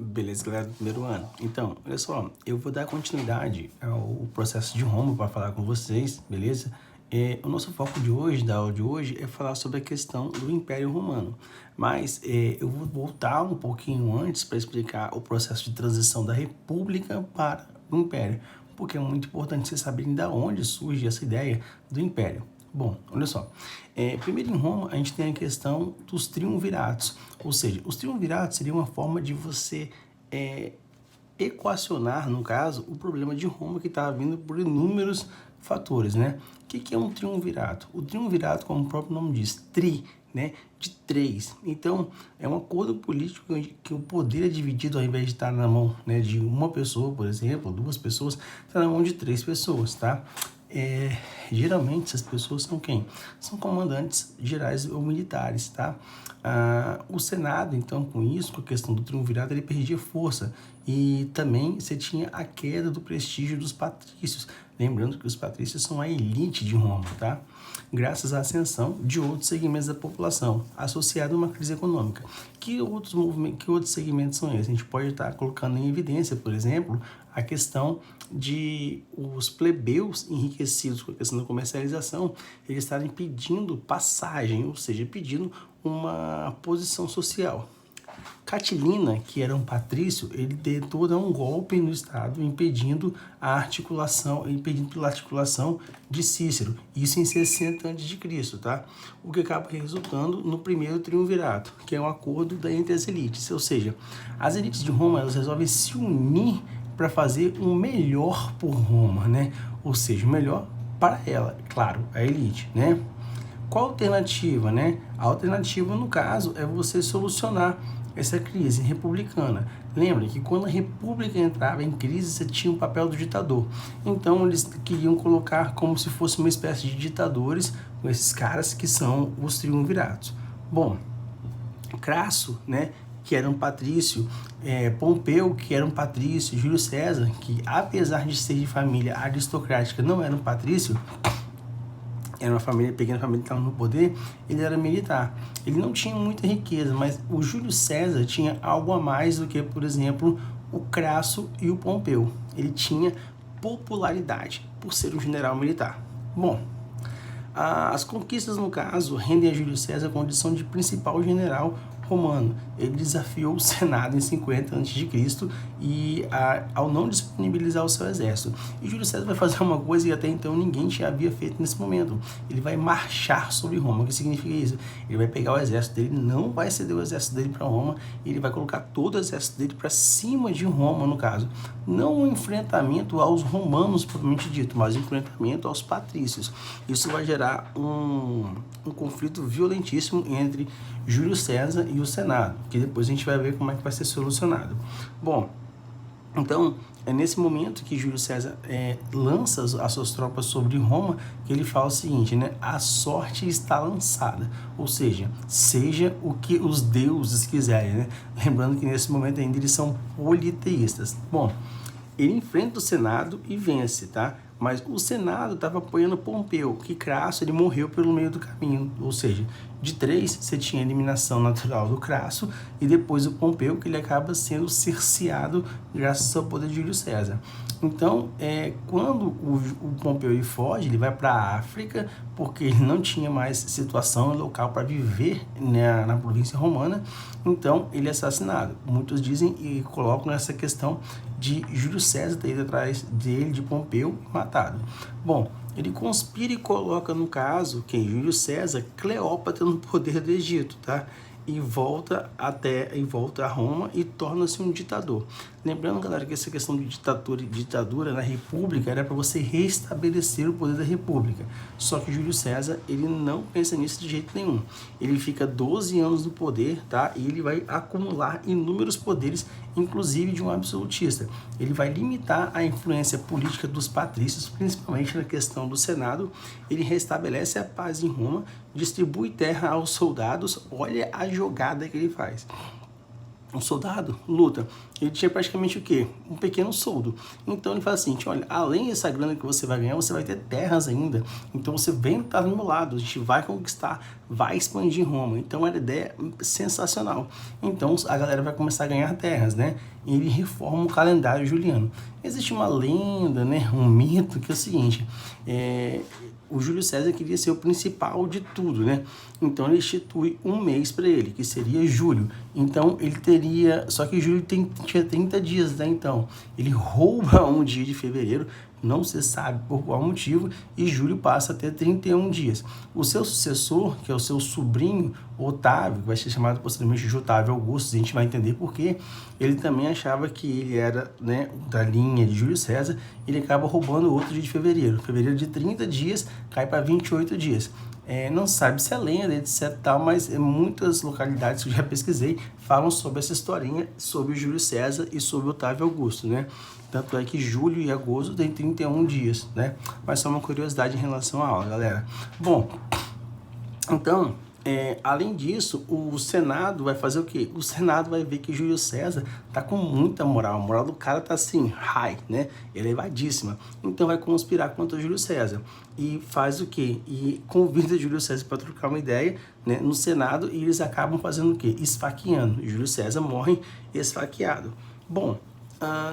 Beleza, galera do primeiro ano. Então, olha só, eu vou dar continuidade ao processo de Roma para falar com vocês, beleza? O nosso foco de hoje, da aula de hoje, é falar sobre a questão do Império Romano. Mas eu vou voltar um pouquinho antes para explicar o processo de transição da República para o Império, porque é muito importante vocês saberem de onde surge essa ideia do Império. Bom, olha só, primeiro em Roma a gente tem a questão dos triunviratos, ou seja, os triunviratos seria uma forma de você equacionar, no caso, o problema de Roma que estava vindo por inúmeros fatores, né? O que é um triunvirato? O triunvirato, como o próprio nome diz, né, de três. Então, é um acordo político que o poder é dividido, ao invés de estar na mão, né, de uma pessoa, por exemplo, duas pessoas, está na mão de três pessoas, tá? Geralmente essas pessoas são quem? São comandantes gerais ou militares, tá? O Senado, então, com isso, com a questão do triunvirato, ele perdia força e também você tinha a queda do prestígio dos patrícios, lembrando que os patrícios são a elite de Roma, tá? Graças à ascensão de outros segmentos da população, associado a uma crise econômica. Que outros segmentos são esses? A gente pode estar colocando em evidência, por exemplo, a questão de os plebeus enriquecidos com a questão da comercialização, eles estarem pedindo passagem, ou seja, pedindo uma posição social. Catilina, que era um patrício, ele tentou dar um golpe no Estado, impedindo pela articulação de Cícero, isso em 60 a.C., tá? O que acaba resultando no primeiro triunvirato, que é um acordo entre as elites, ou seja, as elites de Roma, elas resolvem se unir para fazer o melhor por Roma, né? Ou seja, o melhor para ela, claro, a elite, né? Qual a alternativa, né? A alternativa, no caso, é você solucionar essa crise republicana. Lembra que quando a república entrava em crise, você tinha o papel do ditador. Então, eles queriam colocar como se fosse uma espécie de ditadores com esses caras que são os triunviratos. Bom, Crasso, né, que era um patrício, Pompeu, que era um patrício, Júlio César, que apesar de ser de família aristocrática, não era um patrício, era uma família, pequena família que estava no poder, ele era militar. Ele não tinha muita riqueza, mas o Júlio César tinha algo a mais do que, por exemplo, o Crasso e o Pompeu. Ele tinha popularidade por ser um general militar. Bom, as conquistas, no caso, rendem a Júlio César a condição de principal general romano. Ele desafiou o Senado em 50 a.C. e ao não disponibilizar o seu exército. E Júlio César vai fazer uma coisa que até então ninguém já havia feito nesse momento. Ele vai marchar sobre Roma. O que significa isso? Ele vai pegar o exército dele, não vai ceder o exército dele para Roma, e ele vai colocar todo o exército dele para cima de Roma, no caso. Não um enfrentamento aos romanos, propriamente dito, mas um enfrentamento aos patrícios. Isso vai gerar um conflito violentíssimo entre Júlio César e o Senado, que depois a gente vai ver como é que vai ser solucionado. Bom, então é nesse momento que Júlio César lança as suas tropas sobre Roma, que ele fala o seguinte, né? A sorte está lançada, ou seja o que os deuses quiserem, né? Lembrando que nesse momento ainda eles são politeístas. Bom, ele enfrenta o Senado e vence, tá? Mas o Senado estava apoiando Pompeu, que Crasso ele morreu pelo meio do caminho, ou seja, de três você tinha a eliminação natural do Crasso e depois o Pompeu, que ele acaba sendo cerceado graças ao poder de Júlio César. Então, quando o Pompeu ele foge, ele vai para a África, porque ele não tinha mais situação local para viver, né, na província romana, então ele é assassinado. Muitos dizem e colocam essa questão de Júlio César ter ido atrás dele, de Pompeu, e matado. Bom, ele conspira e coloca, no caso, Júlio César, Cleópatra no poder do Egito, tá? E volta a Roma e torna-se um ditador. Lembrando, galera, que essa questão de ditadura na república era para você restabelecer o poder da república. Só que Júlio César, ele não pensa nisso de jeito nenhum. Ele fica 12 anos no poder, tá? E ele vai acumular inúmeros poderes, inclusive de um absolutista. Ele vai limitar a influência política dos patrícios, principalmente na questão do Senado. Ele restabelece a paz em Roma, distribui terra aos soldados. Olha a jogada que ele faz. um soldado luta, ele tinha praticamente o quê? Um pequeno soldo. Então ele fala assim, olha, além dessa grana que você vai ganhar, você vai ter terras ainda. Então você vem estar do meu lado, a gente vai conquistar, vai expandir Roma. Então era uma ideia sensacional. Então a galera vai começar a ganhar terras, né? E ele reforma o calendário juliano. Existe uma lenda, né? Um mito que é o seguinte, o Júlio César queria ser o principal de tudo, né? Então ele institui um mês para ele, que seria julho. Então ele teria, só que julho tinha 30 dias, né? Então ele rouba um dia de fevereiro, não se sabe por qual motivo, e julho passa a ter 31 dias. O seu sucessor, que é o seu sobrinho, Otávio, que vai ser chamado posteriormente de Otávio Augusto, a gente vai entender por quê, ele também achava que ele era, né, da linha de Júlio César, ele acaba roubando outro dia de fevereiro. Fevereiro de 30 dias cai para 28 dias. Não sabe se é lenda, etc, tal, mas muitas localidades que eu já pesquisei falam sobre essa historinha, sobre o Júlio César e sobre o Otávio Augusto, né? Tanto é que julho e agosto tem 31 dias, né? Mas só uma curiosidade em relação à aula, galera. Bom, então, além disso, o Senado vai fazer o quê? O Senado vai ver que Júlio César tá com muita moral. A moral do cara tá assim, high, né? Elevadíssima. Então vai conspirar contra Júlio César. E faz o quê? E convida Júlio César para trocar uma ideia, né, no Senado, e eles acabam fazendo o quê? Esfaqueando. Júlio César morre esfaqueado. Bom,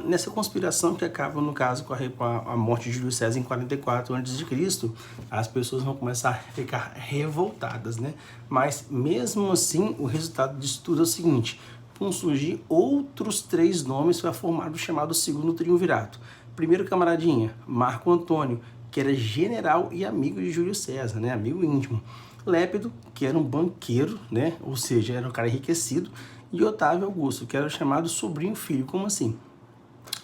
nessa conspiração que acaba, no caso, com a morte de Júlio César em 44 a.C., as pessoas vão começar a ficar revoltadas, né? Mas, mesmo assim, o resultado disso tudo é o seguinte: vão surgir outros 3 nomes para formar o chamado Segundo Triunvirato. Primeiro camaradinha, Marco Antônio, que era general e amigo de Júlio César, né? Amigo íntimo. Lépido, que era um banqueiro, né? Ou seja, era um cara enriquecido. E Otávio Augusto, que era o chamado sobrinho-filho. Como assim?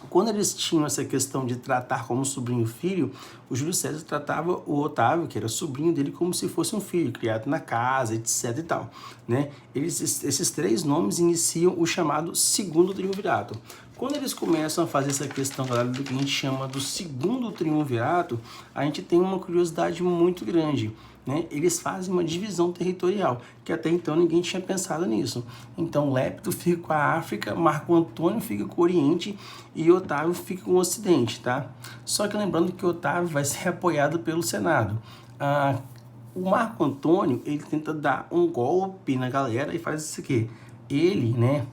Quando eles tinham essa questão de tratar como sobrinho-filho, o Júlio César tratava o Otávio, que era sobrinho dele, como se fosse um filho, criado na casa, etc e tal, né? Esses 3 nomes iniciam o chamado Segundo Triunvirato. Quando eles começam a fazer essa questão, galera, do que a gente chama do Segundo Triunvirato, a gente tem uma curiosidade muito grande, né? Eles fazem uma divisão territorial, que até então ninguém tinha pensado nisso. Então Lépido fica com a África, Marco Antônio fica com o Oriente e Otávio fica com o Ocidente, tá? Só que lembrando que Otávio vai ser apoiado pelo Senado. O Marco Antônio, ele tenta dar um golpe na galera e faz isso aqui. Ele, né,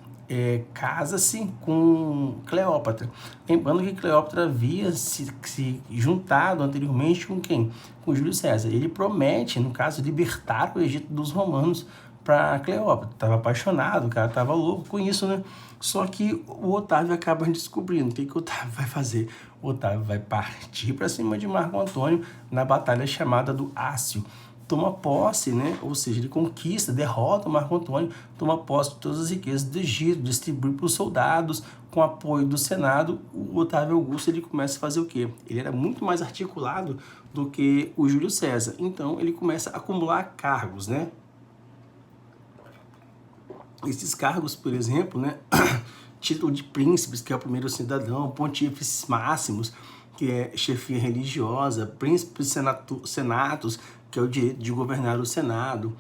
casa-se com Cleópatra. Lembrando que Cleópatra havia se juntado anteriormente com quem? Com Júlio César. Ele promete, no caso, libertar o Egito dos romanos para Cleópatra. Estava apaixonado, o cara estava louco com isso, né? Só que o Otávio acaba descobrindo. O que o Otávio vai fazer? O Otávio vai partir para cima de Marco Antônio na batalha chamada do Ácio. Toma posse, né? Ou seja, ele conquista, derrota o Marco Antônio, toma posse de todas as riquezas do Egito, distribui para os soldados, com apoio do Senado. O Otávio Augusto, ele começa a fazer o quê? Ele era muito mais articulado do que o Júlio César, então ele começa a acumular cargos, né? Esses cargos, por exemplo, né? Título de príncipes, que é o primeiro cidadão, pontífices máximos, que é chefia religiosa, príncipes senatos, que é o direito de governar o Senado,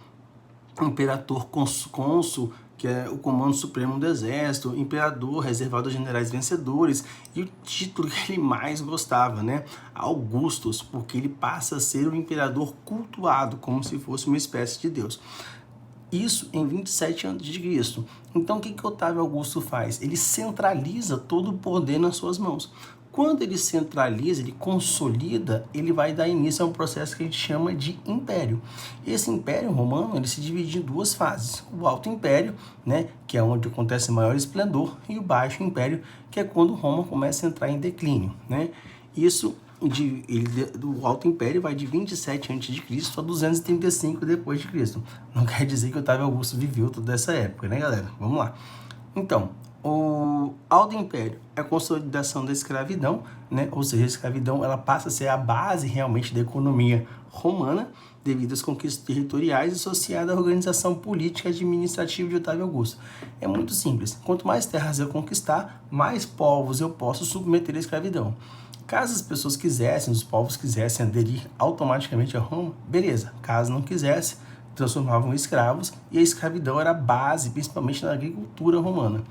imperador cônsul, que é o comando supremo do exército, imperador reservado aos generais vencedores, e o título que ele mais gostava, né? Augustus, porque ele passa a ser o imperador cultuado, como se fosse uma espécie de Deus. Isso em 27 a.C. Então, o que Otávio Augusto faz? Ele centraliza todo o poder nas suas mãos. Quando ele centraliza, ele consolida, ele vai dar início a um processo que a gente chama de império. Esse império romano, ele se divide em 2 fases. O Alto Império, né, que é onde acontece maior esplendor, e o Baixo Império, que é quando Roma começa a entrar em declínio, né? Isso, do Alto Império vai de 27 a.C. a 235 depois de Cristo. Não quer dizer que Otávio Augusto viveu toda essa época, né, galera? Vamos lá. Então, o Alto Império é a consolidação da escravidão, né? Ou seja, a escravidão ela passa a ser a base realmente da economia romana, devido às conquistas territoriais associadas à organização política e administrativa de Otávio Augusto. É muito simples. Quanto mais terras eu conquistar, mais povos eu posso submeter à escravidão. Caso as pessoas quisessem, os povos quisessem aderir automaticamente a Roma, beleza. Caso não quisesse, transformavam em escravos, e a escravidão era a base, principalmente na agricultura romana.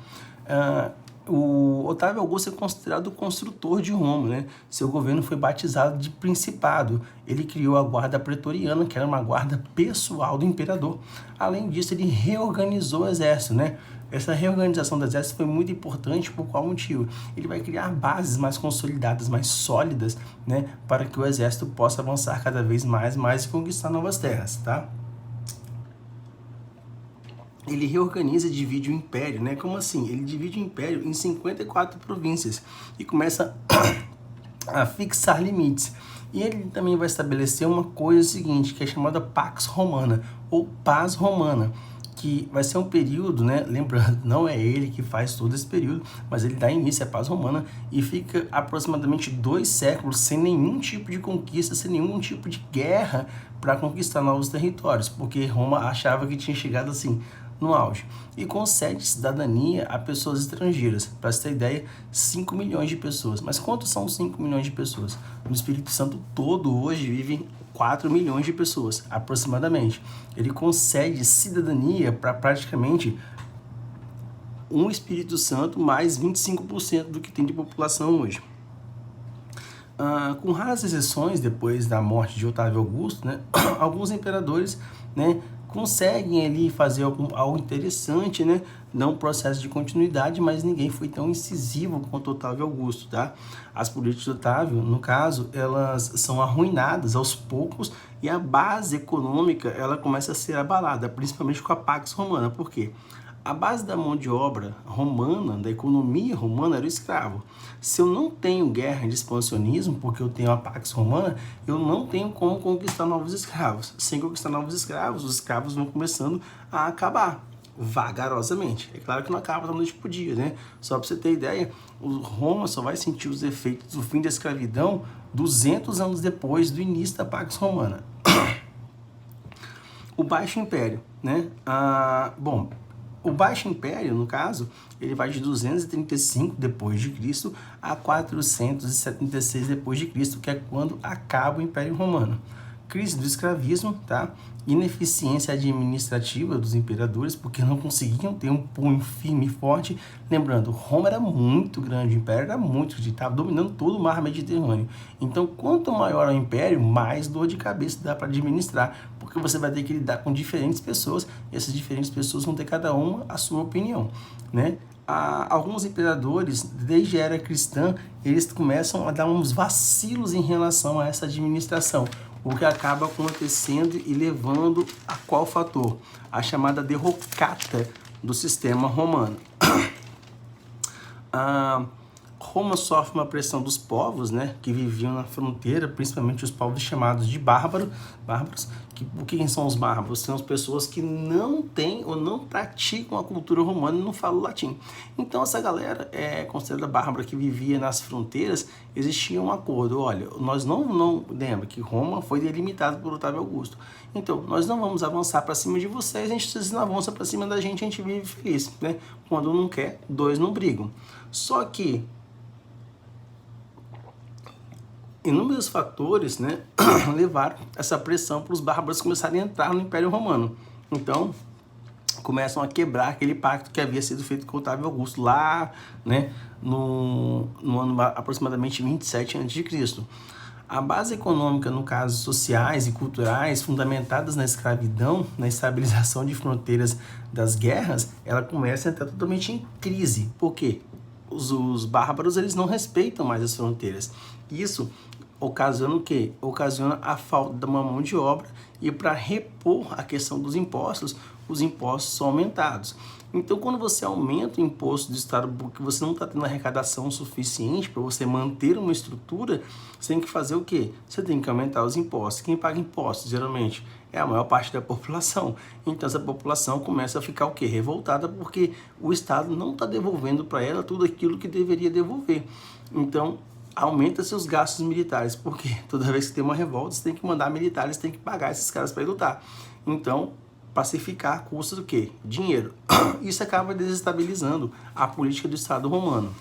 O Otávio Augusto é considerado o construtor de Roma, né? Seu governo foi batizado de Principado. Ele criou a guarda pretoriana, que era uma guarda pessoal do imperador. Além disso, ele reorganizou o exército, né? Essa reorganização do exército foi muito importante. Por qual motivo? Ele vai criar bases mais consolidadas, mais sólidas, né? Para que o exército possa avançar cada vez mais e conquistar novas terras, tá? Ele reorganiza e divide o império, né? Como assim? Ele divide o império em 54 províncias e começa a fixar limites. E ele também vai estabelecer uma coisa seguinte, que é chamada Pax Romana, ou Paz Romana, que vai ser um período, né? Lembrando, não é ele que faz todo esse período, mas ele dá início à Paz Romana e fica aproximadamente 2 séculos sem nenhum tipo de conquista, sem nenhum tipo de guerra para conquistar novos territórios, porque Roma achava que tinha chegado assim no auge, e concede cidadania a pessoas estrangeiras. Para você ter ideia, 5 milhões de pessoas. Mas quantos são 5 milhões de pessoas? No Espírito Santo todo hoje vivem 4 milhões de pessoas, aproximadamente. Ele concede cidadania para praticamente um Espírito Santo mais 25% do que tem de população hoje. Com raras exceções, depois da morte de Otávio Augusto, né, alguns imperadores, né, conseguem ali fazer algo interessante, né? Não um processo de continuidade, mas ninguém foi tão incisivo quanto Otávio Augusto, tá? As políticas de Otávio, no caso, elas são arruinadas aos poucos e a base econômica, ela começa a ser abalada, principalmente com a Pax Romana. Por quê? A base da mão de obra romana, da economia romana, era o escravo. Se eu não tenho guerra de expansionismo, porque eu tenho a Pax Romana, eu não tenho como conquistar novos escravos. Sem conquistar novos escravos, os escravos vão começando a acabar vagarosamente. É claro que não acaba da noite pro dia, né? Só para você ter ideia, Roma só vai sentir os efeitos do fim da escravidão 200 anos depois do início da Pax Romana. O Baixo Império, né? O Baixo Império, no caso, ele vai de 235 depois de Cristo a 476 depois de Cristo, que é quando acaba o Império Romano. Crise do escravismo, tá? Ineficiência administrativa dos imperadores, porque não conseguiam ter um punho firme e forte. Lembrando, Roma era muito grande, o império era muito grande, estava dominando todo o mar Mediterrâneo. Então, quanto maior é o império, mais dor de cabeça dá para administrar, porque você vai ter que lidar com diferentes pessoas, e essas diferentes pessoas vão ter cada uma a sua opinião, né? Alguns imperadores, desde a era cristã, eles começam a dar uns vacilos em relação a essa administração, o que acaba acontecendo e levando a qual fator? A chamada derrocata do sistema romano. Roma sofre uma pressão dos povos, né, que viviam na fronteira, principalmente os povos chamados de bárbaros. Quem são os bárbaros? São as pessoas que não têm ou não praticam a cultura romana e não falam latim. Então essa galera é considerada bárbara, que vivia nas fronteiras. Existia um acordo, olha, nós não lembra que Roma foi delimitada por Otávio Augusto. Então, nós não vamos avançar para cima de vocês, vocês não avançam para cima da gente, a gente vive feliz, né? Quando um não quer, dois não brigam. Só que inúmeros fatores, né, levaram essa pressão para os bárbaros começarem a entrar no Império Romano. Então, começam a quebrar aquele pacto que havia sido feito com Otávio Augusto lá, né, no ano aproximadamente 27 a.C. A base econômica, no caso, sociais e culturais, fundamentadas na escravidão, na estabilização de fronteiras das guerras, ela começa a entrar totalmente em crise. Por quê? Os bárbaros, eles não respeitam mais as fronteiras. Isso ocasiona o quê? Ocasiona a falta de uma mão de obra, e para repor a questão dos impostos, os impostos são aumentados. Então, quando você aumenta o imposto do Estado porque você não está tendo arrecadação suficiente para você manter uma estrutura, você tem que fazer o quê? Você tem que aumentar os impostos. Quem paga impostos, geralmente, é a maior parte da população. Então, essa população começa a ficar o quê? Revoltada, porque o Estado não está devolvendo para ela tudo aquilo que deveria devolver. Então, aumenta seus gastos militares, porque toda vez que tem uma revolta, você tem que mandar militares, tem que pagar esses caras para ir lutar. Então, pacificar a custa do quê? Dinheiro. Isso acaba desestabilizando a política do Estado romano.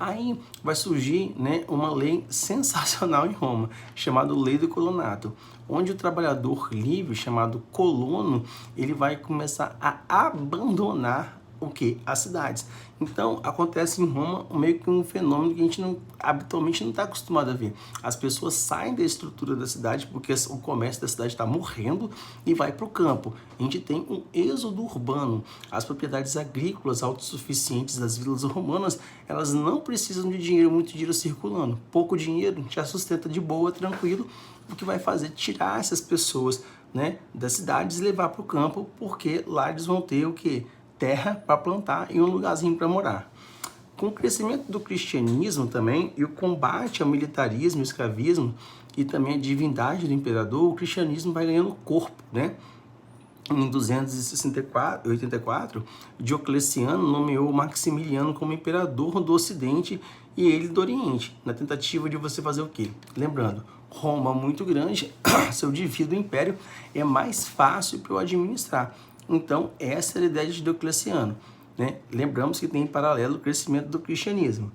Aí vai surgir, né, uma lei sensacional em Roma, chamada Lei do Colonato, onde o trabalhador livre, chamado colono, ele vai começar a abandonar o que? As cidades. Então, acontece em Roma meio que um fenômeno que a gente habitualmente não está acostumado a ver. As pessoas saem da estrutura da cidade porque o comércio da cidade está morrendo e vai para o campo. A gente tem um êxodo urbano. As propriedades agrícolas autossuficientes das vilas romanas, elas não precisam de dinheiro, muito dinheiro circulando. Pouco dinheiro já sustenta de boa, tranquilo, o que vai fazer tirar essas pessoas, né, das cidades e levar para o campo, porque lá eles vão ter o quê? Terra para plantar e um lugarzinho para morar. Com o crescimento do cristianismo também e o combate ao militarismo e escravismo e também a divindade do imperador, o cristianismo vai ganhando corpo, né? Em 284, Diocleciano nomeou Maximiliano como imperador do Ocidente e ele do Oriente, na tentativa de você fazer o quê? Lembrando, Roma muito grande, se eu divido o império, é mais fácil para eu administrar. Então, essa era a ideia de Diocleciano, né? Lembramos que tem em paralelo o crescimento do cristianismo.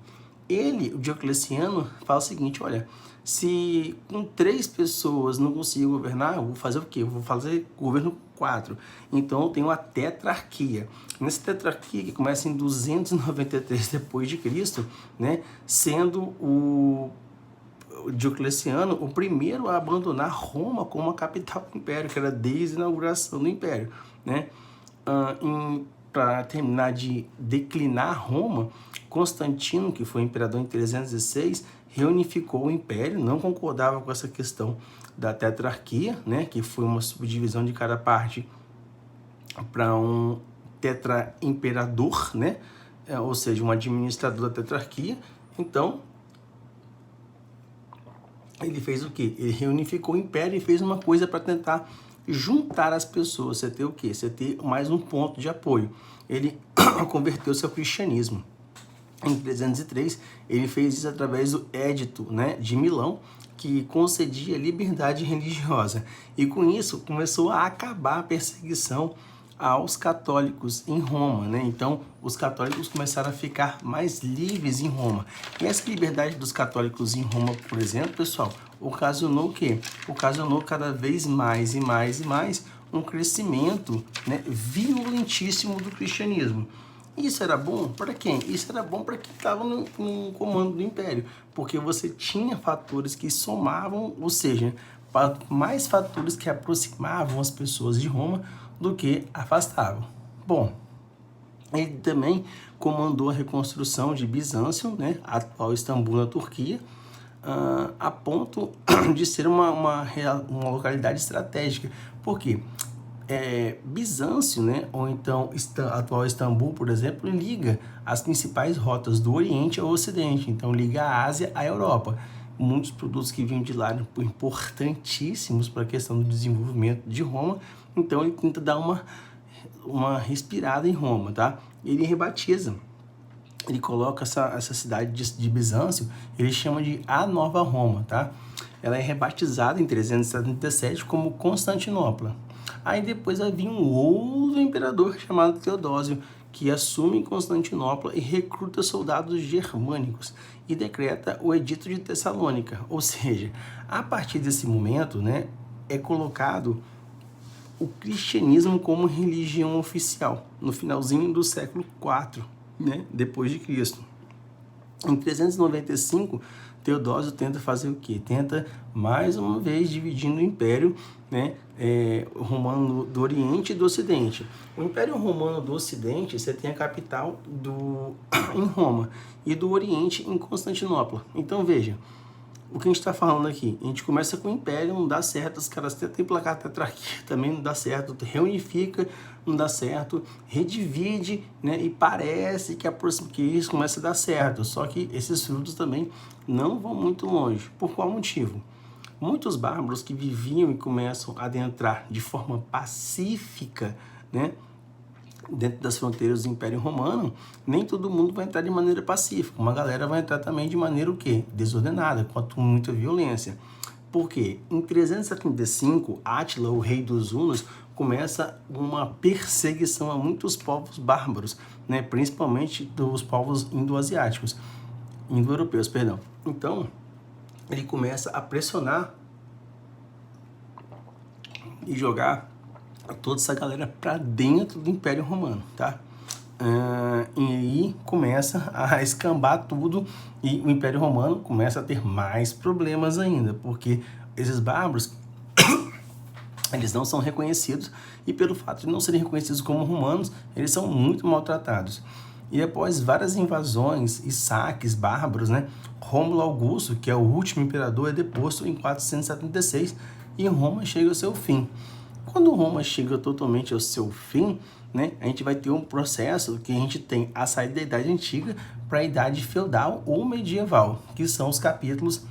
Ele, o Diocleciano, fala o seguinte, olha, se com 3 pessoas não consigo governar, eu vou fazer o quê? Eu vou fazer governo com 4. Então, eu tenho a tetrarquia. Nessa tetrarquia, que começa em 293 depois de Cristo, né? Sendo o Diocleciano o primeiro a abandonar Roma como a capital do império, que era desde a inauguração do império, né? Para terminar de declinar Roma, Constantino, que foi imperador em 306, reunificou o império, não concordava com essa questão da tetrarquia, né? Que foi uma subdivisão de cada parte para um tetraimperador, né? Ou seja, um administrador da tetrarquia. Então, ele fez o quê? Ele reunificou o império e fez uma coisa para tentar juntar as pessoas. Você ter o quê? Você ter mais um ponto de apoio. Ele converteu-se ao cristianismo. Em 303, ele fez isso através do Édito, né, de Milão, que concedia liberdade religiosa. E com isso começou a acabar a perseguição aos católicos em Roma, né? Então, os católicos começaram a ficar mais livres em Roma. E essa liberdade dos católicos em Roma, por exemplo, pessoal, ocasionou o quê? Ocasionou cada vez mais e mais e mais um crescimento, né, violentíssimo do cristianismo. Isso era bom para quem? Isso era bom para quem estava no comando do império, porque você tinha fatores que somavam, ou seja, mais fatores que aproximavam as pessoas de Roma do que afastavam. Bom, ele também comandou a reconstrução de Bizâncio, né, a atual Istambul, na Turquia, a ponto de ser uma localidade estratégica. Por quê? Bizâncio, né, ou então a atual Istambul, por exemplo, liga as principais rotas do Oriente ao Ocidente, então liga a Ásia à Europa. Muitos produtos que vinham de lá eram importantíssimos para a questão do desenvolvimento de Roma, então ele tenta dar uma respirada em Roma, tá? Ele rebatiza, ele coloca essa cidade de Bizâncio, ele chama de A Nova Roma, tá? Ela é rebatizada em 377 como Constantinopla. Aí depois havia um outro imperador chamado Teodósio, que assume Constantinopla e recruta soldados germânicos e decreta o Edito de Tessalônica. Ou seja, a partir desse momento, né, é colocado o cristianismo como religião oficial, no finalzinho do século IV, né, depois de Cristo. Em 395, Teodósio tenta fazer o quê? Tenta, mais uma vez, dividindo o Império, né, Romano do Oriente e do Ocidente. O Império Romano do Ocidente, você tem a capital em Roma, e do Oriente em Constantinopla. Então, veja, o que a gente está falando aqui? A gente começa com o Império, não dá certo, os caras tentam emplacar a tetrarquia, também não dá certo, reunifica, não dá certo, redivide, né, e parece que isso começa a dar certo, só que esses frutos também não vão muito longe. Por qual motivo? Muitos bárbaros que viviam e começam a adentrar de forma pacífica, né, dentro das fronteiras do Império Romano, nem todo mundo vai entrar de maneira pacífica. Uma galera vai entrar também de maneira o quê? Desordenada, com muita violência. Por quê? Em 375, Átila, o rei dos hunos, começa uma perseguição a muitos povos bárbaros, né? Principalmente dos povos indo-asiáticos. indo-europeus, perdão. Então, ele começa a pressionar e jogar toda essa galera para dentro do Império Romano, tá? E aí começa a escambar tudo e o Império Romano começa a ter mais problemas ainda, porque esses bárbaros eles não são reconhecidos e pelo fato de não serem reconhecidos como romanos, eles são muito maltratados. E após várias invasões e saques bárbaros, né, Rômulo Augusto, que é o último imperador, é deposto em 476 e Roma chega ao seu fim. Quando Roma chega totalmente ao seu fim, né, a gente vai ter um processo que a gente tem a saída da Idade Antiga para a Idade Feudal ou Medieval, que são os capítulos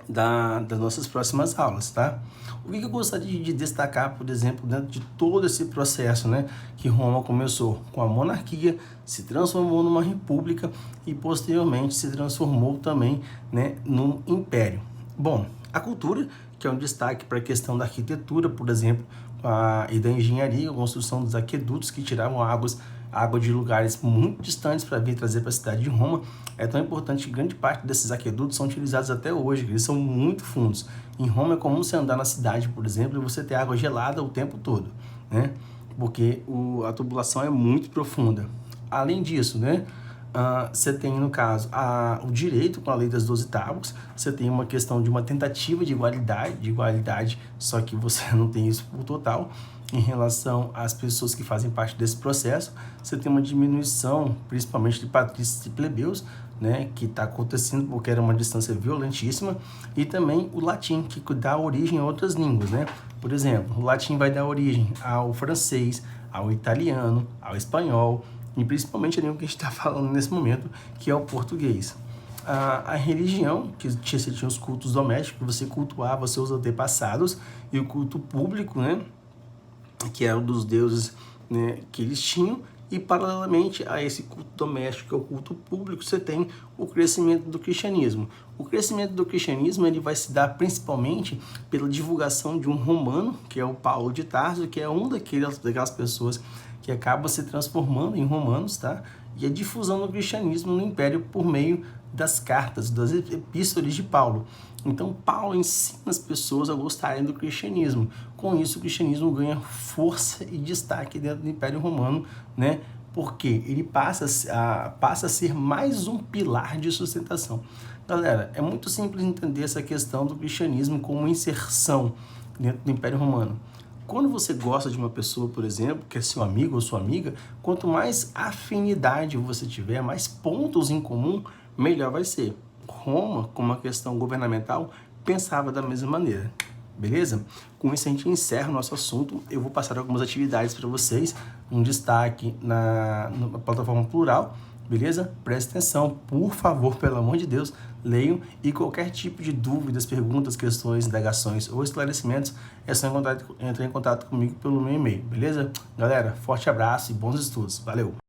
das nossas próximas aulas, tá? O que eu gostaria de destacar, por exemplo, dentro de todo esse processo, né, que Roma começou com a monarquia, se transformou numa república e posteriormente se transformou também, né, num império. Bom, a cultura, que é um destaque para a questão da arquitetura, por exemplo, e da engenharia, a construção dos aquedutos que tiravam água de lugares muito distantes para vir trazer para a cidade de Roma, é tão importante que grande parte desses aquedutos são utilizados até hoje, eles são muito fundos. Em Roma é comum você andar na cidade, por exemplo, e você ter água gelada o tempo todo, né? Porque a tubulação é muito profunda. Além disso, né, você tem, no caso, o direito com a lei das 12 tábuas, você tem uma questão de uma tentativa de igualdade, só que você não tem isso por total. Em relação às pessoas que fazem parte desse processo, você tem uma diminuição, principalmente de patrícios e plebeus, né, que está acontecendo porque era uma distância violentíssima, e também o latim, que dá origem a outras línguas, né? Por exemplo, o latim vai dar origem ao francês, ao italiano, ao espanhol, e principalmente a língua que a gente está falando nesse momento, que é o português. A religião, que você tinha os cultos domésticos, que você cultuava seus antepassados, e o culto público, né, que era um dos deuses, né, que eles tinham, e paralelamente a esse culto doméstico, que é o culto público, você tem o crescimento do cristianismo. O crescimento do cristianismo ele vai se dar principalmente pela divulgação de um romano, que é o Paulo de Tarso, que é um daquelas pessoas que acaba se transformando em romanos, tá? E a difusão do cristianismo no império por meio das cartas, das epístolas de Paulo. Então, Paulo ensina as pessoas a gostarem do cristianismo. Com isso, o cristianismo ganha força e destaque dentro do Império Romano, né? Porque ele passa a ser mais um pilar de sustentação. Galera, é muito simples entender essa questão do cristianismo como inserção dentro do Império Romano. Quando você gosta de uma pessoa, por exemplo, que é seu amigo ou sua amiga, quanto mais afinidade você tiver, mais pontos em comum, melhor vai ser. Roma, como uma questão governamental, pensava da mesma maneira. Beleza? Com isso a gente encerra o nosso assunto. Eu vou passar algumas atividades para vocês, um destaque na plataforma Plural, beleza? Preste atenção, por favor, pelo amor de Deus, leiam, e qualquer tipo de dúvidas, perguntas, questões, indagações ou esclarecimentos, é só entrar em contato comigo pelo meu e-mail, beleza? Galera, forte abraço e bons estudos. Valeu!